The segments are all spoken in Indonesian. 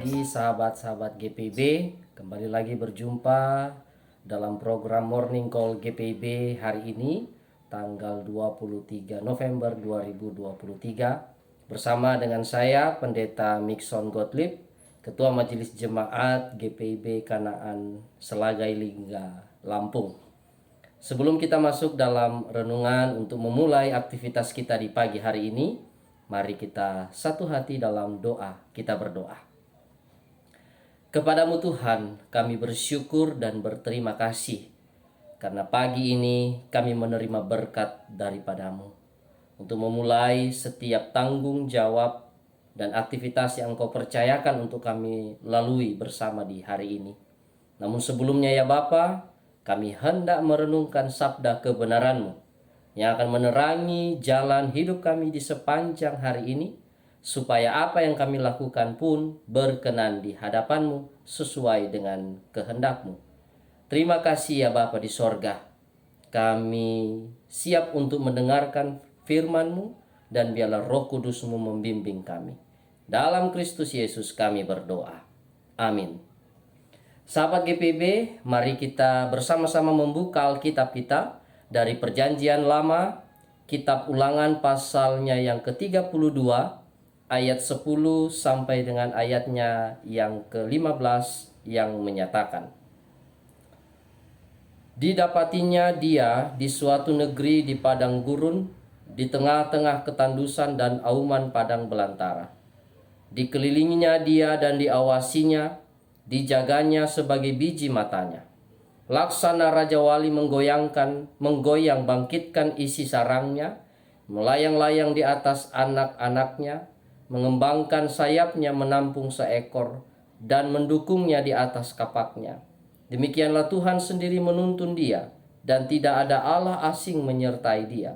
pagi sahabat-sahabat GPB. Kembali lagi berjumpa dalam program Morning Call GPB hari ini tanggal 23 November 2023 bersama dengan saya Pendeta Mixon Gottlieb, Ketua Majelis Jemaat GPB Kanaan Selagai Lingga, Lampung. Sebelum kita masuk dalam renungan untuk memulai aktivitas kita di pagi hari ini, mari kita satu hati dalam doa. Kita berdoa. Kepadamu Tuhan, kami bersyukur dan berterima kasih karena pagi ini kami menerima berkat daripadamu untuk memulai setiap tanggung jawab dan aktivitas yang Engkau percayakan untuk kami lalui bersama di hari ini. Namun sebelumnya ya Bapa, kami hendak merenungkan sabda kebenaran-Mu yang akan menerangi jalan hidup kami di sepanjang hari ini, supaya apa yang kami lakukan pun berkenan di hadapan-Mu sesuai dengan kehendak-Mu. Terima kasih ya Bapa di sorga. Kami siap untuk mendengarkan firman-Mu dan biarlah Roh Kudus-Mu membimbing kami. Dalam Kristus Yesus kami berdoa. Amin. Sahabat GPB, mari kita bersama-sama membuka Alkitab kita dari Perjanjian Lama, Kitab Ulangan pasalnya yang ke-32, ayat 10 sampai dengan ayatnya yang ke-15 yang menyatakan, didapatinya dia di suatu negeri di padang gurun, di tengah-tengah ketandusan dan auman padang belantara. Dikelilinginya dia dan diawasinya, dijaganya sebagai biji matanya. Laksana Raja Wali menggoyang bangkitkan isi sarangnya, melayang-layang di atas anak-anaknya, mengembangkan sayapnya menampung seekor, dan mendukungnya di atas kapaknya. Demikianlah Tuhan sendiri menuntun dia, dan tidak ada Allah asing menyertai dia.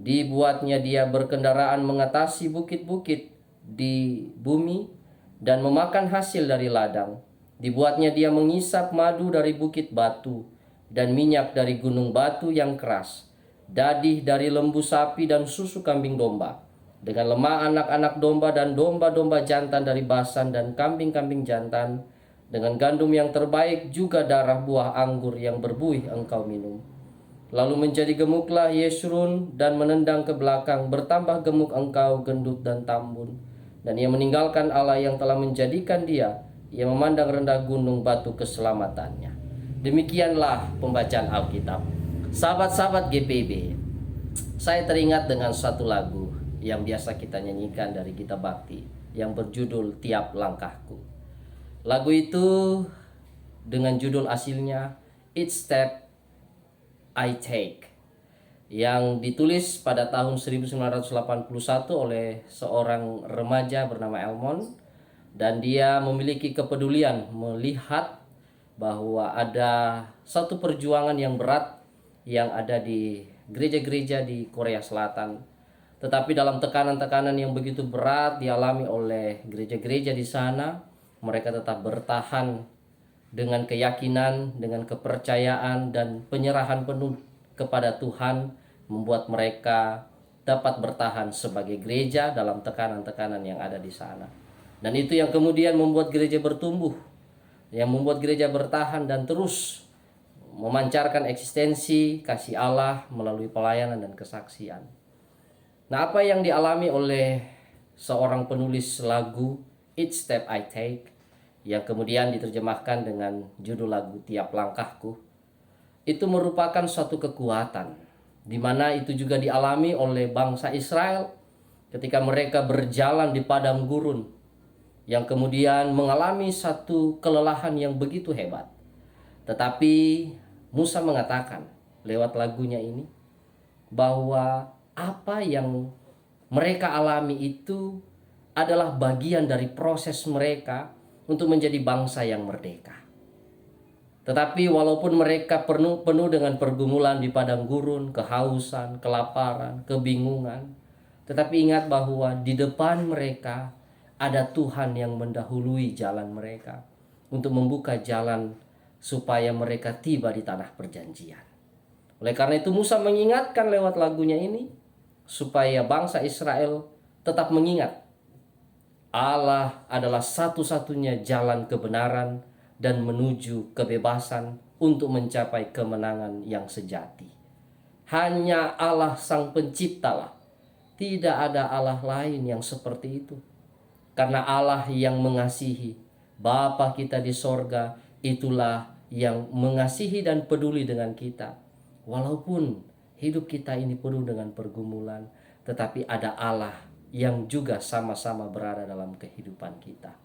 Dibuatnya dia berkendaraan mengatasi bukit-bukit di bumi, dan memakan hasil dari ladang. Dibuatnya dia mengisap madu dari bukit batu, dan minyak dari gunung batu yang keras, dadih dari lembu sapi dan susu kambing domba, dengan lemah anak-anak domba dan domba-domba jantan dari Basan dan kambing-kambing jantan, dengan gandum yang terbaik juga darah buah anggur yang berbuih engkau minum. Lalu menjadi gemuklah Yeshurun dan menendang ke belakang, bertambah gemuk engkau gendut dan tambun. Dan ia meninggalkan Allah yang telah menjadikan dia, ia memandang rendah gunung batu keselamatannya. Demikianlah pembacaan Alkitab. Sahabat-sahabat GPB, saya teringat dengan satu lagu yang biasa kita nyanyikan dari Kitab Bakti yang berjudul Tiap Langkahku. Lagu itu dengan judul aslinya Each Step I Take, yang ditulis pada tahun 1981 oleh seorang remaja bernama Elmon, dan dia memiliki kepedulian melihat bahwa ada satu perjuangan yang berat yang ada di gereja-gereja di Korea Selatan. Tetapi dalam tekanan-tekanan yang begitu berat dialami oleh gereja-gereja di sana, mereka tetap bertahan dengan keyakinan, dengan kepercayaan dan penyerahan penuh kepada Tuhan, membuat mereka dapat bertahan sebagai gereja dalam tekanan-tekanan yang ada di sana. Dan itu yang kemudian membuat gereja bertumbuh, yang membuat gereja bertahan dan terus memancarkan eksistensi kasih Allah melalui pelayanan dan kesaksian. Nah, apa yang dialami oleh seorang penulis lagu Each Step I Take, yang kemudian diterjemahkan dengan judul lagu Tiap Langkahku, itu merupakan suatu kekuatan, di mana itu juga dialami oleh bangsa Israel ketika mereka berjalan di padang gurun, yang kemudian mengalami satu kelelahan yang begitu hebat. Tetapi Musa mengatakan lewat lagunya ini bahwa apa yang mereka alami itu adalah bagian dari proses mereka untuk menjadi bangsa yang merdeka. Tetapi walaupun mereka penuh dengan pergumulan di padang gurun, kehausan, kelaparan, kebingungan, tetapi ingat bahwa di depan mereka ada Tuhan yang mendahului jalan mereka untuk membuka jalan supaya mereka tiba di tanah perjanjian. Oleh karena itu Musa mengingatkan lewat lagunya ini supaya bangsa Israel tetap mengingat Allah adalah satu-satunya jalan kebenaran dan menuju kebebasan untuk mencapai kemenangan yang sejati. Hanya Allah Sang Penciptalah. Tidak ada Allah lain yang seperti itu. Karena Allah yang mengasihi, Bapa kita di sorga, itulah yang mengasihi dan peduli dengan kita. Walaupun hidup kita ini penuh dengan pergumulan, tetapi ada Allah yang juga sama-sama berada dalam kehidupan kita.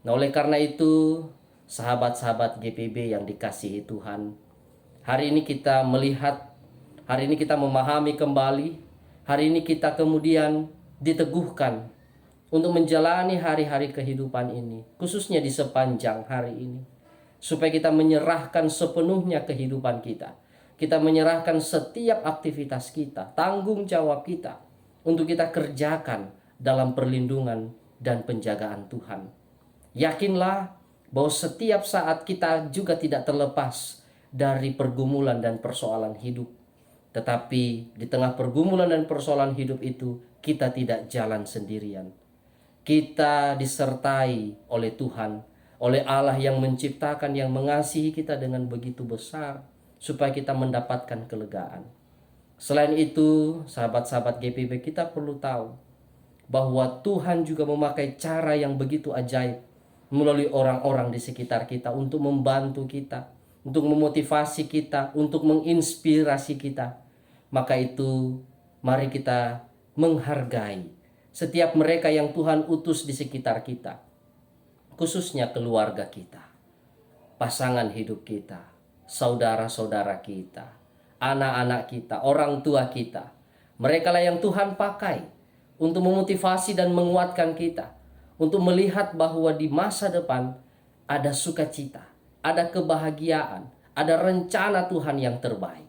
Nah, oleh karena itu, sahabat-sahabat GPB yang dikasihi Tuhan, hari ini kita melihat, hari ini kita memahami kembali, hari ini kita kemudian diteguhkan untuk menjalani hari-hari kehidupan ini, khususnya di sepanjang hari ini, supaya kita menyerahkan sepenuhnya kehidupan kita. Kita menyerahkan setiap aktivitas kita, tanggung jawab kita, untuk kita kerjakan dalam perlindungan dan penjagaan Tuhan. Yakinlah bahwa setiap saat kita juga tidak terlepas dari pergumulan dan persoalan hidup. Tetapi di tengah pergumulan dan persoalan hidup itu, kita tidak jalan sendirian. Kita disertai oleh Tuhan, oleh Allah yang menciptakan, yang mengasihi kita dengan begitu besar, supaya kita mendapatkan kelegaan. Selain itu, sahabat-sahabat GPB, kita perlu tahu bahwa Tuhan juga memakai cara yang begitu ajaib melalui orang-orang di sekitar kita untuk membantu kita, untuk memotivasi kita, untuk menginspirasi kita. Maka itu, mari kita menghargai setiap mereka yang Tuhan utus di sekitar kita, khususnya keluarga kita, pasangan hidup kita, saudara-saudara kita, anak-anak kita, orang tua kita. Mereka lah yang Tuhan pakai untuk memotivasi dan menguatkan kita, untuk melihat bahwa di masa depan ada sukacita, ada kebahagiaan, ada rencana Tuhan yang terbaik.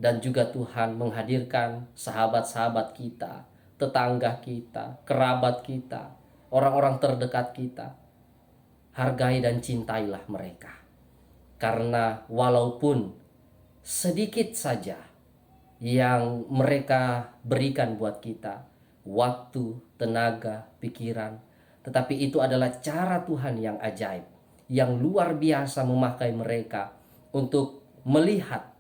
Dan juga Tuhan menghadirkan sahabat-sahabat kita, tetangga kita, kerabat kita, orang-orang terdekat kita. Hargai dan cintailah mereka. Karena walaupun sedikit saja yang mereka berikan buat kita, waktu, tenaga, pikiran, tetapi itu adalah cara Tuhan yang ajaib, yang luar biasa memakai mereka untuk melihat,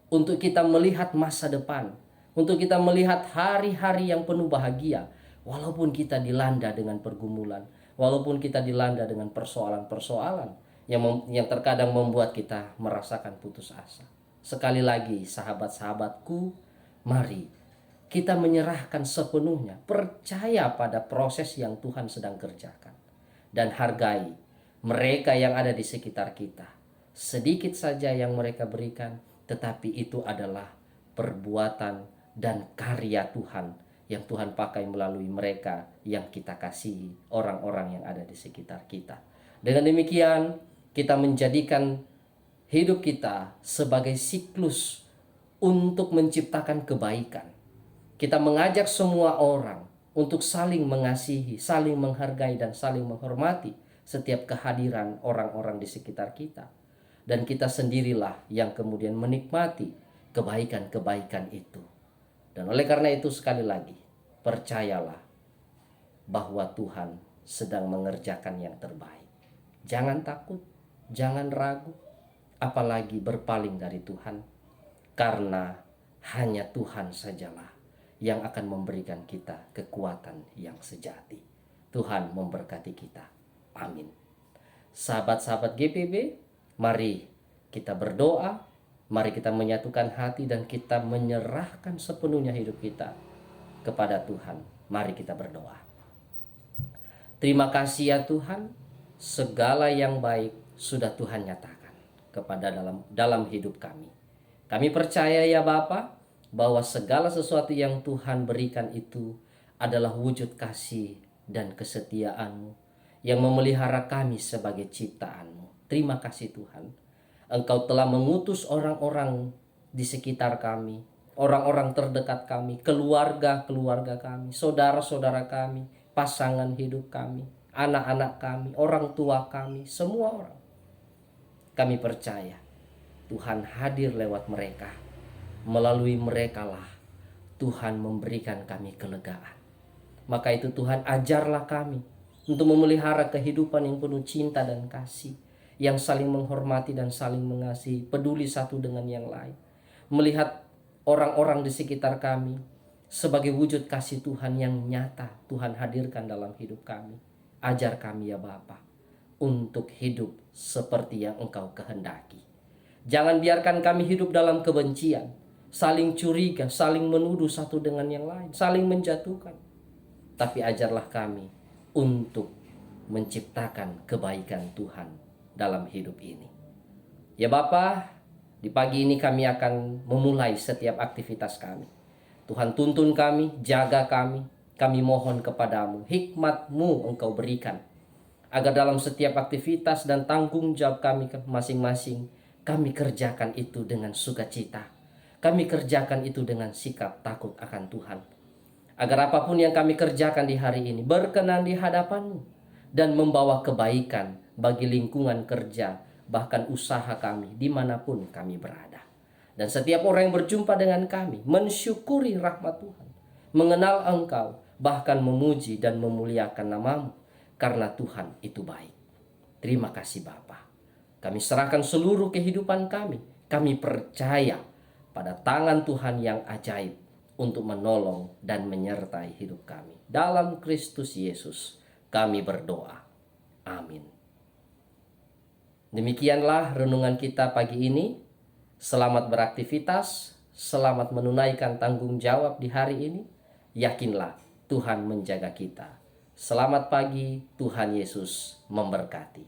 untuk kita melihat masa depan, untuk kita melihat hari-hari yang penuh bahagia, walaupun kita dilanda dengan pergumulan, walaupun kita dilanda dengan persoalan-persoalan yang terkadang membuat kita merasakan putus asa. Sekali lagi, sahabat-sahabatku, mari kita menyerahkan sepenuhnya, percaya pada proses yang Tuhan sedang kerjakan, dan hargai mereka yang ada di sekitar kita. Sedikit saja yang mereka berikan, tetapi itu adalah perbuatan dan karya Tuhan yang Tuhan pakai melalui mereka yang kita kasihi, orang-orang yang ada di sekitar kita. Dengan demikian, kita menjadikan hidup kita sebagai siklus untuk menciptakan kebaikan. Kita mengajak semua orang untuk saling mengasihi, saling menghargai, dan saling menghormati setiap kehadiran orang-orang di sekitar kita. Dan kita sendirilah yang kemudian menikmati kebaikan-kebaikan itu. Dan oleh karena itu, sekali lagi, percayalah bahwa Tuhan sedang mengerjakan yang terbaik. Jangan takut, jangan ragu, apalagi berpaling dari Tuhan. Karena hanya Tuhan sajalah yang akan memberikan kita kekuatan yang sejati. Tuhan memberkati kita. Amin. Sahabat-sahabat GPB, mari kita berdoa, mari kita menyatukan hati dan kita menyerahkan sepenuhnya hidup kita kepada Tuhan. Mari kita berdoa. Terima kasih ya Tuhan, segala yang baik sudah Tuhan nyatakan kepada dalam hidup kami. Kami percaya ya Bapa, bahwa segala sesuatu yang Tuhan berikan itu adalah wujud kasih dan kesetiaan-Mu yang memelihara kami sebagai ciptaan-Mu. Terima kasih Tuhan. Engkau telah mengutus orang-orang di sekitar kami, orang-orang terdekat kami, keluarga-keluarga kami, saudara-saudara kami, pasangan hidup kami, anak-anak kami, orang tua kami, semua orang. Kami percaya Tuhan hadir lewat mereka. Melalui merekalah Tuhan memberikan kami kelegaan. Maka itu Tuhan, ajarlah kami untuk memelihara kehidupan yang penuh cinta dan kasih, yang saling menghormati dan saling mengasihi, peduli satu dengan yang lain. Melihat orang-orang di sekitar kami sebagai wujud kasih Tuhan yang nyata Tuhan hadirkan dalam hidup kami. Ajar kami ya Bapa untuk hidup seperti yang Engkau kehendaki. Jangan biarkan kami hidup dalam kebencian, saling curiga, saling menuduh satu dengan yang lain, saling menjatuhkan. Tapi ajarlah kami untuk menciptakan kebaikan Tuhan dalam hidup ini. Ya Bapa, di pagi ini kami akan memulai setiap aktivitas kami. Tuhan, tuntun kami, jaga kami. Kami mohon kepadamu, hikmat-Mu Engkau berikan, agar dalam setiap aktivitas dan tanggung jawab kami masing-masing, kami kerjakan itu dengan sukacita. Kami kerjakan itu dengan sikap takut akan Tuhan. Agar apapun yang kami kerjakan di hari ini berkenan di hadapan-Mu dan membawa kebaikan bagi lingkungan kerja, bahkan usaha kami dimanapun kami berada. Dan setiap orang yang berjumpa dengan kami mensyukuri rahmat Tuhan, mengenal Engkau, bahkan memuji dan memuliakan nama-Mu, karena Tuhan itu baik. Terima kasih Bapa. Kami serahkan seluruh kehidupan kami. Kami percaya pada tangan Tuhan yang ajaib untuk menolong dan menyertai hidup kami. Dalam Kristus Yesus kami berdoa. Amin. Demikianlah renungan kita pagi ini. Selamat beraktivitas, selamat menunaikan tanggung jawab di hari ini. Yakinlah Tuhan menjaga kita. Selamat pagi, Tuhan Yesus memberkati.